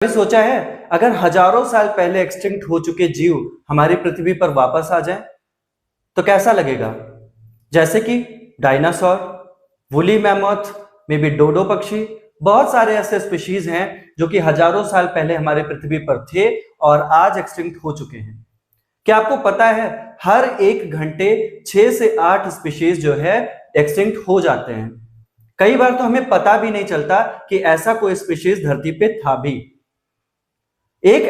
कभी सोचा है अगर हजारों साल पहले एक्सटिंक्ट हो चुके जीव हमारी पृथ्वी पर वापस आ जाएं तो कैसा लगेगा? जैसे कि dinosaur, woolly mammoth, may be dodo पक्षी। बहुत सारे ऐसे स्पीशीज हैं जो कि हजारों साल पहले हमारे पृथ्वी पर थे और आज एक्सटिंक्ट हो चुके हैं। क्या आपको पता है हर एक घंटे 6 से 8 स्पीशीज जो है एक्सटिंक्ट हो जाते हैं। कई बार तो हमें पता भी नहीं चलता कि ऐसा कोई स्पीशीज धरती पे था भी। एक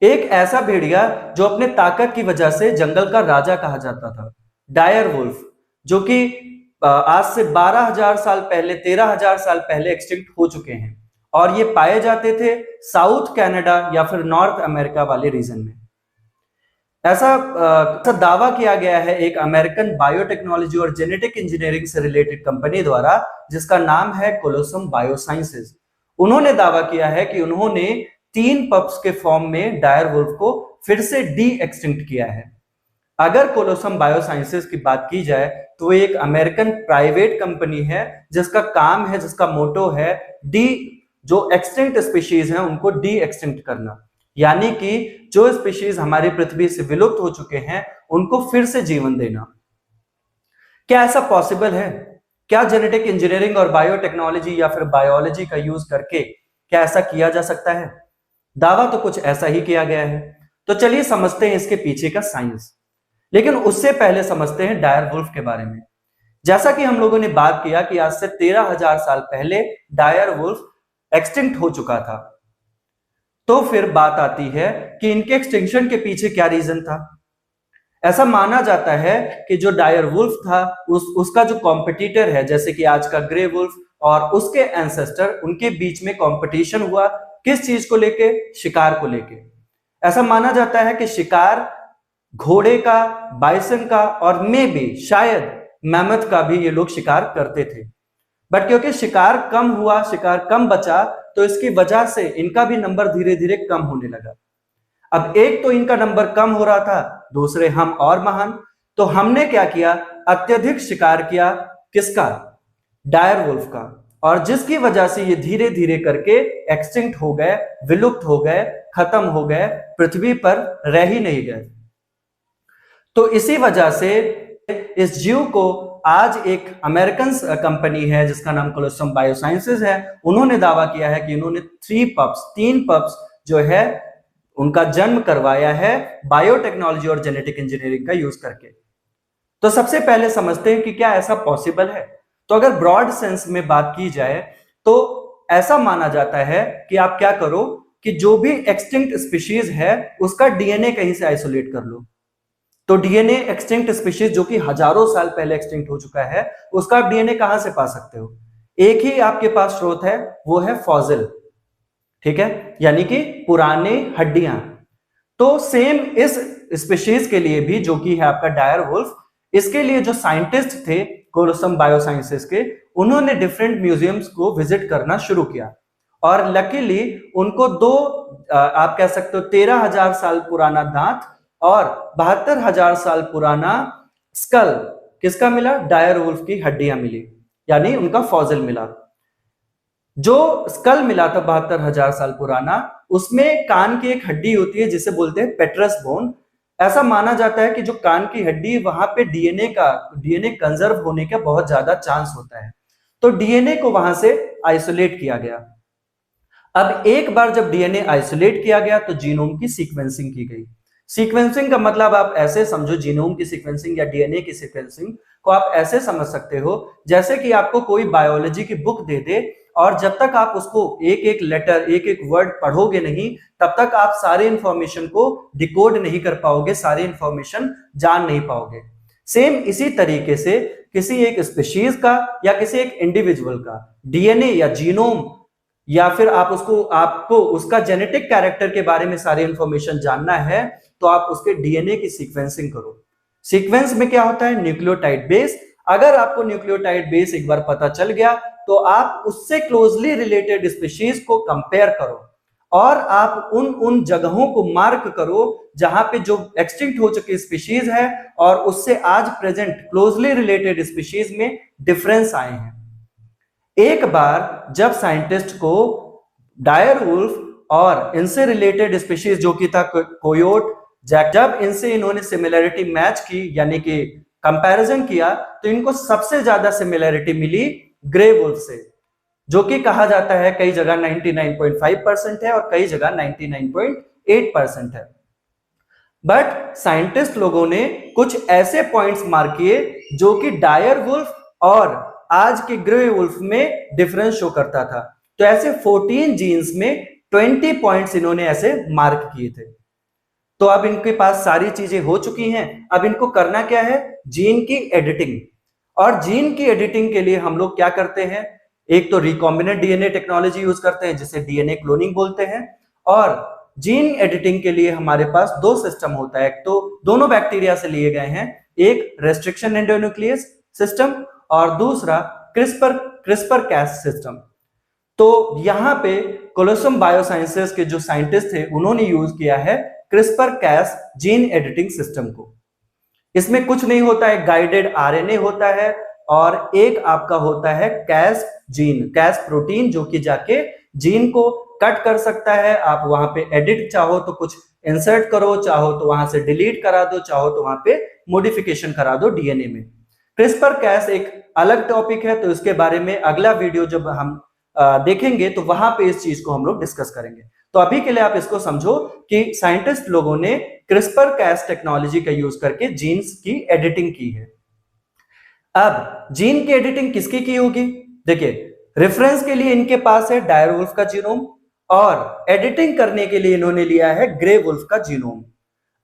एक ऐसा भेड़िया जो अपने ताकत की वजह से जंगल का राजा कहा जाता था, डायर वुल्फ, जो कि आज से 12,000 साल पहले, 13,000 साल पहले एक्सटिंक्ट हो चुके हैं और ये पाए जाते थे साउथ कनाडा या फिर नॉर्थ अमेरिका वाले रीजन में। ऐसा दावा किया गया है एक अमेरिकन बायोटेक्नोलॉजी और जेनेटिक इंजीनियरिंग से रिलेटेड कंपनी द्वारा, जिसका नाम है कोलोसम बायोसाइंसेज। उन्होंने दावा किया है कि उन्होंने 3 पप्स के फॉर्म में डायर वुल्फ को फिर से डी एक्सटिंक्ट किया है। अगर कोलोसम बायोसाइंसेज की बात की जाए तो एक अमेरिकन प्राइवेट कंपनी है जिसका काम है, जिसका मोटो है डी, जो एक्सटिंक्ट स्पीशीज हैं उनको डी एक्सटिंक्ट करना, यानी कि जो स्पीशीज हमारी पृथ्वी से विलुप्त हो चुके हैं उनको फिर से जीवन देना। क्या ऐसा पॉसिबल है? क्या जेनेटिक इंजीनियरिंग और बायोटेक्नोलॉजी या फिर बायोलॉजी का यूज करके क्या ऐसा किया जा सकता है? दावा तो कुछ ऐसा ही किया गया है। तो चलिए समझते हैं इसके पीछे का साइंस। लेकिन उससे पहले समझते हैं डायर वुल्फ के बारे में। जैसा कि हम लोगों ने बात किया कि आज से 13,000 साल पहले डायर वुल्फ एक्सटिंक्ट हो चुका था, तो फिर बात आती है कि इनके एक्सटिंक्शन के पीछे क्या रीजन था। ऐसा माना जाता है कि जो डायर वुल्फ था उसका जो कॉम्पिटिटर है, जैसे कि आज का ग्रे वुल्फ और उसके एंसेस्टर, उनके बीच में कंपटीशन हुआ। किस चीज को लेके? शिकार को लेके। ऐसा माना जाता है कि शिकार घोड़े का, बाइसन का और मे भी शायद मैमथ का भी ये लोग शिकार करते थे। बट क्योंकि शिकार कम हुआ, शिकार कम बचा, तो इसकी वजह से इनका भी नंबर धीरे धीरे कम होने लगा। अब एक तो इनका नंबर कम हो रहा था, दूसरे हम और महान, तो हमने क्या किया? अत्यधिक शिकार किया। किसका? डायर वुल्फ का। और जिसकी वजह से ये धीरे धीरे करके एक्सटिंक्ट हो गए, विलुप्त हो गए, खत्म हो गए, पृथ्वी पर रह ही नहीं गए। तो इसी वजह से इस जीव को आज एक अमेरिकन कंपनी है जिसका नाम कोलोसम बायोसाइंसेज है, उन्होंने दावा किया है कि उन्होंने 3 पप्स जो है उनका जन्म करवाया है बायोटेक्नोलॉजी और जेनेटिक इंजीनियरिंग का यूज करके। तो सबसे पहले समझते हैं कि क्या ऐसा पॉसिबल है। तो अगर ब्रॉड सेंस में बात की जाए तो ऐसा माना जाता है कि आप क्या करो कि जो भी एक्सटिंक्ट स्पीशीज है उसका डीएनए कहीं से आइसोलेट कर लो। तो डीएनए एक्सटिंक्ट स्पीशीज जो कि हजारों साल पहले एक्सटिंक्ट हो चुका है, उसका आप डीएनए कहां से पा सकते हो? एक ही आपके पास स्रोत है, वो है फॉसिल, ठीक है, यानी कि पुराने हड्डियां। तो सेम इस स्पीशीज के लिए भी, जो कि है आपका डायर वुल्फ, इसके लिए जो साइंटिस्ट थे कोलोसम बायोसाइंसेस के, उन्होंने डिफरेंट म्यूजियम्स को विजिट करना शुरू किया और लकीली उनको आप कह सकते हो 13,000 साल पुराना दांत और 72,000 साल पुराना स्कल किसका मिला? डायर वुल्फ की हड्डियां मिली, यानी उनका फॉसिल मिला। जो स्कल मिला था 72,000 साल पुराना, उसमें कान की एक हड्डी होती है जिसे बोलते हैं पेट्रस बोन। ऐसा माना जाता है कि जो कान की हड्डी, वहां पे डीएनए कंजर्व होने का बहुत ज्यादा चांस होता है। तो डीएनए को वहां से आइसोलेट किया गया। अब एक बार जब डीएनए आइसोलेट किया गया तो जीनोम की सीक्वेंसिंग की गई। सीक्वेंसिंग का मतलब आप ऐसे समझो, जीनोम की सीक्वेंसिंग या डीएनए की सीक्वेंसिंग को आप ऐसे समझ सकते हो जैसे कि आपको कोई बायोलॉजी की बुक दे दे और जब तक आप उसको एक एक लेटर, एक एक वर्ड पढ़ोगे नहीं, तब तक आप सारे इंफॉर्मेशन को डिकोड नहीं कर पाओगे, सारी इंफॉर्मेशन जान नहीं पाओगे। सेम इसी तरीके से किसी एक स्पीशीज का या किसी एक इंडिविजुअल का डीएनए या जीनोम, या फिर आपको उसका जेनेटिक कैरेक्टर के बारे में सारी इंफॉर्मेशन जानना है, तो आप उसके डीएनए की सीक्वेंसिंग करो। सीक्वेंस में क्या होता है? Nucleotide base. अगर आपको न्यूक्लियोटाइड बेस एक बार पता चल गया तो आप उससे क्लोजली रिलेटेड स्पीशीज को कंपेयर करो और आप उन जगहों को मार्क करो जहां पे जो एक्सटिंक्ट हो चुकी स्पीशीज है और उससे आज प्रेजेंट क्लोजली रिलेटेड स्पीशीज में डिफरेंस आए हैं। एक बार जब साइंटिस्ट को डायर वुल्फ और इनसे रिलेटेड स्पीशीज जो कि था कोयोट, जब इनसे इन्होंने सिमिलरिटी मैच की यानी कि कंपैरिजन किया तो इनको सबसे ज्यादा सिमिलरिटी मिली ग्रे वुल्फ से, जो कि कहा जाता है कई जगह 99.5% है और कई जगह 99.8% है। बट साइंटिस्ट लोगों ने कुछ ऐसे पॉइंट्स मार्क किए जो कि डायर वुल्फ और आज के ग्रे वुल्फ में डिफरेंस शो करता था। तो ऐसे 14 जीन्स में 20 पॉइंट्स इन्होंने ऐसे मार्क किए थे। तो अब इनके पास सारी चीजें हो चुकी हैं, अब इनको करना क्या है, जीन की एडिटिंग। और जीन की एडिटिंग के लिए हम लोग क्या करते हैं, एक तो रिकॉम्बिनेंट डीएनए टेक्नोलॉजी यूज करते हैं जिसे डीएनए क्लोनिंग बोलते हैं, और जीन एडिटिंग के लिए हमारे पास दो सिस्टम होता है, एक तो दोनों बैक्टीरिया से लिए गए हैं, एक रेस्ट्रिक्शन एंडोन्यूक्लियस सिस्टम और दूसरा क्रिस्पर कैस सिस्टम। तो यहां पे कोलोसम बायोसाइंसेस के जो साइंटिस्ट थे उन्होंने यूज किया है crispr cas gene editing system को। इसमें कुछ नहीं होता है, गाइडेड आरएनए होता है और एक आपका होता है कैस जीन, कैस प्रोटीन, जो कि जाके जीन को कट कर सकता है। आप वहां पे एडिट चाहो तो कुछ इंसर्ट करो, चाहो तो वहां से डिलीट करा दो, चाहो तो वहां पे मॉडिफिकेशन करा दो डीएनए में। क्रिस्पर कैस एक अलग टॉपिक है, तो इसके बारे में अगला वीडियो जब हम देखेंगे तो वहां पे इस चीज को हम लोग डिस्कस करेंगे। तो अभी के लिए आप इसको समझो कि साइंटिस्ट लोगों ने क्रिस्पर कैस टेक्नोलॉजी का यूज करके जीन्स की एडिटिंग की है। अब जीन की एडिटिंग किसकी की होगी, देखिए रेफरेंस के लिए इनके पास है डायर वुल्फ का जीनोम और एडिटिंग करने के लिए इन्होंने लिया है ग्रे वुल्फ का जीनोम।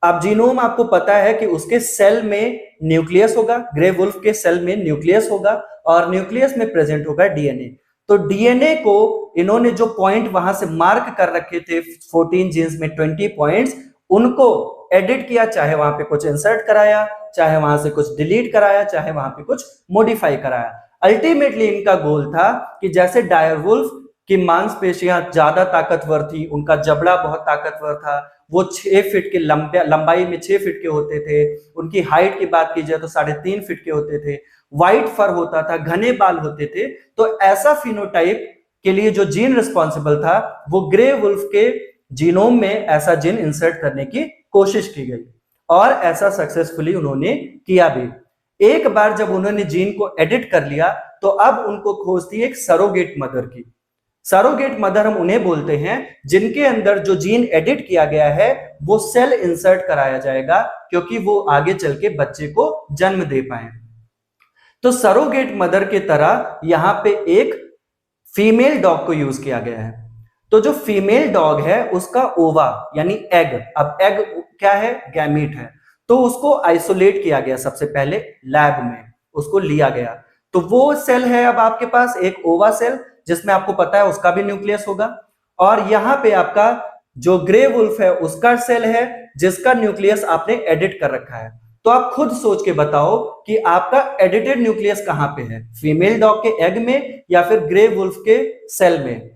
अब जीनोम आपको पता है कि उसके सेल में न्यूक्लियस होगा, ग्रे वुल्फ के सेल में न्यूक्लियस होगा और न्यूक्लियस में प्रेजेंट होगा डीएनए। तो डीएनए को इन्होंने जो पॉइंट वहां से मार्क कर रखे थे 14 जीन्स में 20 पॉइंट्स, उनको एडिट किया, चाहे वहां पे कुछ इंसर्ट कराया, चाहे वहां से कुछ डिलीट कराया, चाहे वहां पे कुछ मॉडिफाई कराया। अल्टीमेटली इनका गोल था कि जैसे डायर वुल्फ की मांसपेशियां ज्यादा ताकतवर थी, उनका जबड़ा बहुत ताकतवर था, वो 6 फीट के लंबाई में 6 फीट के होते थे, उनकी हाइट की बात की जाए तो 3.5 फीट के होते थे, व्हाइट फर होता था, घने बाल होते थे। तो ऐसा फिनोटाइप के लिए जो जीन रिस्पॉन्सिबल था वो ग्रे वुल्फ के जीनोम में ऐसा जीन इंसर्ट करने की कोशिश की गई और ऐसा सक्सेसफुली उन्होंने किया भी। एक बार जब उन्होंने जीन को एडिट कर लिया तो अब उनको खोज थी एक सरोगेट मदर की। सरोगेट मदर हम उन्हें बोलते हैं जिनके अंदर जो जीन एडिट किया गया है वो सेल इंसर्ट कराया जाएगा, क्योंकि वो आगे चल के बच्चे को जन्म दे पाए। तो सरोगेट मदर के तरह यहां पे एक फीमेल डॉग को यूज किया गया है। तो जो फीमेल डॉग है उसका ओवा यानी एग, अब एग क्या है, गैमीट है, तो उसको आइसोलेट किया गया सबसे पहले लैब में, उसको लिया गया। तो वो सेल है अब आपके पास एक ओवा सेल, जिसमें आपको पता है उसका भी न्यूक्लियस होगा, और यहां पे आपका जो ग्रे वुल्फ है उसका सेल है जिसका न्यूक्लियस आपने एडिट कर रखा है। तो आप खुद सोच के बताओ कि आपका एडिटेड न्यूक्लियस कहां पे है, फीमेल डॉग के एग में या फिर ग्रे वुल्फ के सेल में।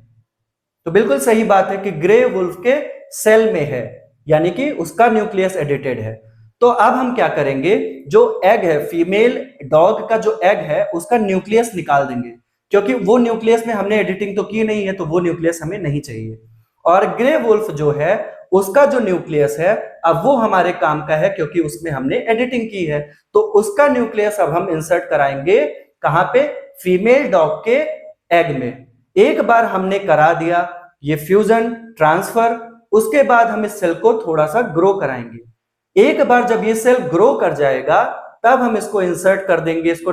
तो बिल्कुल सही बात है कि ग्रे वुल्फ के सेल में है, यानी कि उसका न्यूक्लियस एडिटेड है। तो अब हम क्या करेंगे, जो एग है, फीमेल डॉग का जो एग है उसका न्यूक्लियस निकाल देंगे, क्योंकि वो न्यूक्लियस में हमने एडिटिंग तो की नहीं है, तो वो न्यूक्लियस हमें नहीं चाहिए। और ग्रे वुल्फ जो है उसका जो न्यूक्लियस है अब वो हमारे काम का है, क्योंकि उसमें हमने एडिटिंग की है। तो उसका न्यूक्लियस अब हम इंसर्ट कराएंगे कहां पे, फीमेल डॉग के एग में। एक बार हमने करा दिया ये फ्यूजन ट्रांसफर, उसके बाद हम इस सेल को थोड़ा सा ग्रो कराएंगे। एक बार जब ये सेल ग्रो कर जाएगा तब हम इसको इंसर्ट कर देंगे, इसको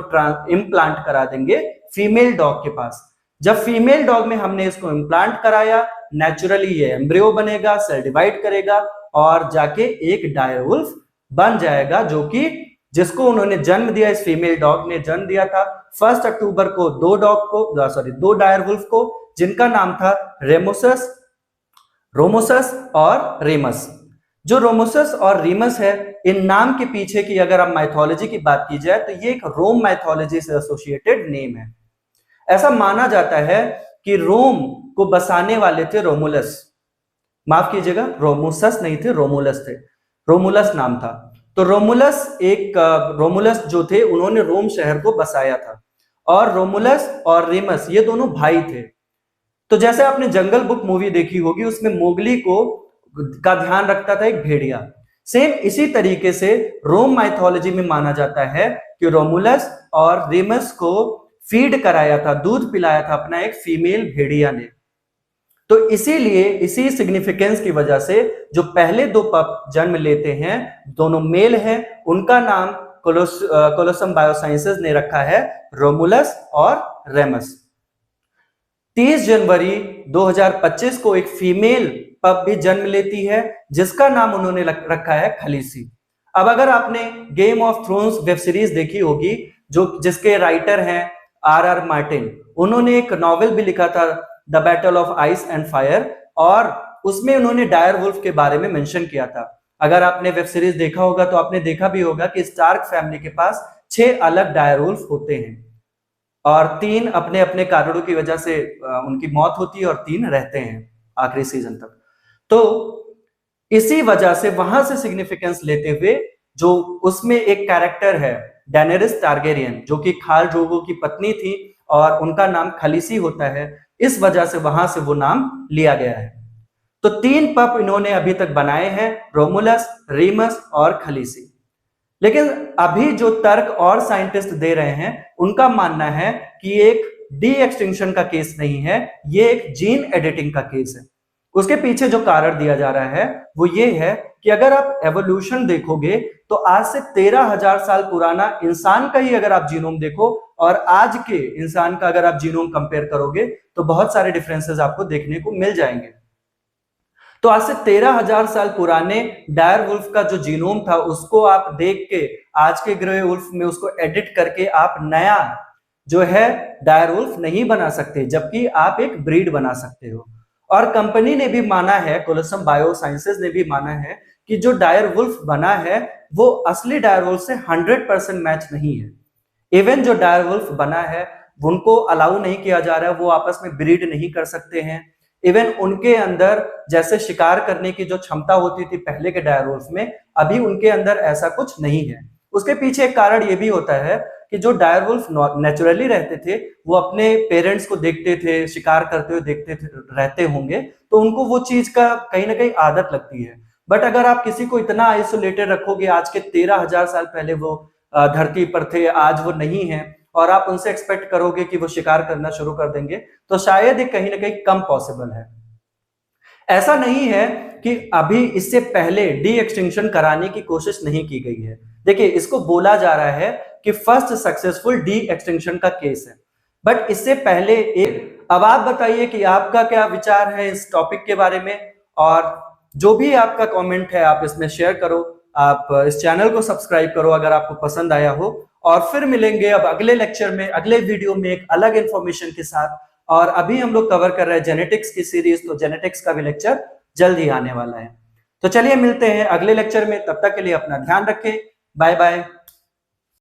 इम्प्लांट करा देंगे फीमेल डॉग के पास। जब फीमेल डॉग में हमने इसको इम्प्लांट कराया, नेचुरली ये एम्ब्रियो बनेगा, सेल डिवाइड करेगा और जाके एक डायर वुल्फ बन जाएगा, जो कि जिसको उन्होंने जन्म दिया, इस फीमेल डॉग ने जन्म दिया था 1 अक्टूबर को दो डायर वुल्फ को, जिनका नाम था रोमोसस और रेमस। जो रोमोसस और रीमस है, इन नाम के पीछे की अगर आप माइथोलॉजी की बात की जाए तो ये एक रोम माइथोलॉजी से एसोसिएटेड नेम है। ऐसा माना जाता है कि रोम को बसाने वाले थे रोमुलस, माफ कीजिएगा रोमुसस नहीं थे, रोमुलस थे, रोमुलस नाम था। तो रोमुलस जो थे उन्होंने रोम शहर को बसाया था, और रोमुलस और रेमस ये दोनों भाई थे। तो जैसे आपने जंगल बुक मूवी देखी होगी, उसमें मोगली को का ध्यान रखता था एक भेड़िया। सेम इसी तरीके से रोम माइथोलॉजी में माना जाता है कि रोमुलस और रेमस को फीड कराया था, दूध पिलाया था अपना एक फीमेल भेड़िया ने। तो इसीलिए इसी सिग्निफिकेंस की वजह से जो पहले दो पप जन्म लेते हैं, दोनों मेल हैं, उनका नाम कोलोसम बायोसाइंसेस ने रखा है रोमुलस और रेमस। 30 जनवरी 2025 को एक फीमेल पप भी जन्म लेती है, जिसका नाम उन्होंने रखा है खलीसी। अब अगर आपने game of thrones web series देखी होगी, जो जिसके राइटर हैं आर मार्टिन, उन्होंने एक नॉवेल भी लिखा था the battle of ice and fire, और उसमें उन्होंने डायर वुल्फ के बारे में मेंशन किया था। अगर आपने वेब सीरीज देखा होगा तो आपने देखा भी होगा कि स्टार्क फैमिली के पास 6 अलग डायर वुल्फ होते हैं, और 3 अपने अपने कारणों की वजह से उनकी मौत होती है और 3 रहते हैं आखिरी सीजन तक। तो इसी वजह से वहां से सिग्निफिकेंस लेते हुए जो उसमें एक कैरेक्टर है डेनेरिस टारगेरियन, जो कि खाल ड्रोगो की पत्नी थी और उनका नाम खलीसी होता है, इस वजह से वहां से वो नाम लिया गया है। तो 3 पप इन्होंने अभी तक बनाए हैं, रोमुलस, रीमस और खलीसी। लेकिन अभी जो तर्क और साइंटिस्ट दे रहे हैं, उनका मानना है कि एक डी एक्सटिंक्शन का केस नहीं है, ये एक जीन एडिटिंग का केस है। उसके पीछे जो कारण दिया जा रहा है वो ये है कि अगर आप एवोल्यूशन देखोगे तो आज से 13,000 साल पुराना इंसान का ही अगर आप जीनोम देखो और आज के इंसान का अगर आप जीनोम कंपेयर करोगे तो बहुत सारे डिफरेंसेस आपको देखने को मिल जाएंगे। तो आज से 13,000 साल पुराने डायर वुल्फ का जो जीनोम था, उसको आप देख के आज के ग्रे वुल्फ में उसको एडिट करके आप नया जो है डायर वुल्फ नहीं बना सकते, जबकि आप एक ब्रीड बना सकते हो। और कंपनी ने भी माना है, कोलोसम बायोसाइंसेस ने भी माना है कि जो डायर वुल्फ बना है वो असली डायर वुल्फ से 100% मैच नहीं है। इवन जो डायर वुल्फ बना है उनको अलाउ नहीं किया जा रहा है, वो आपस में ब्रीड नहीं कर सकते हैं। इवन उनके अंदर जैसे शिकार करने की जो क्षमता होती थी पहले के डायर वुल्फ में, अभी उनके अंदर ऐसा कुछ नहीं है। उसके पीछे एक कारण ये भी होता है कि जो डायर वुल्फ नेचुरली रहते थे, वो अपने पेरेंट्स को देखते थे, शिकार करते हुए देखते थे, रहते होंगे, तो उनको वो चीज का कहीं ना कहीं आदत लगती है। बट अगर आप किसी को इतना आइसोलेटेड रखोगे, आज के 13,000 साल पहले वो धरती पर थे, आज वो नहीं है, और आप उनसे एक्सपेक्ट करोगे कि वो शिकार करना शुरू कर देंगे, तो शायद ये कहीं ना कहीं कम पॉसिबल है। ऐसा नहीं है कि अभी इससे पहले डी एक्सटिंक्शन कराने की कोशिश नहीं की गई है। देखिए, इसको बोला जा रहा है कि फर्स्ट सक्सेसफुल डी एक्सटिंक्शन का केस है, बट इससे पहले एक, अब आप बताइए कि आपका क्या विचार है इस टॉपिक के बारे में, और जो भी आपका कमेंट है आप इसमें शेयर करो। आप इस चैनल को सब्सक्राइब करो अगर आपको पसंद आया हो, और फिर मिलेंगे अब अगले लेक्चर में, अगले वीडियो में एक अलग इंफॉर्मेशन के साथ। और अभी हम लोग कवर कर रहे हैं जेनेटिक्स की सीरीज, तो जेनेटिक्स का भी लेक्चर जल्द ही आने वाला है। तो चलिए मिलते हैं अगले लेक्चर में, तब तक के लिए अपना ध्यान रखें, बाय बाय।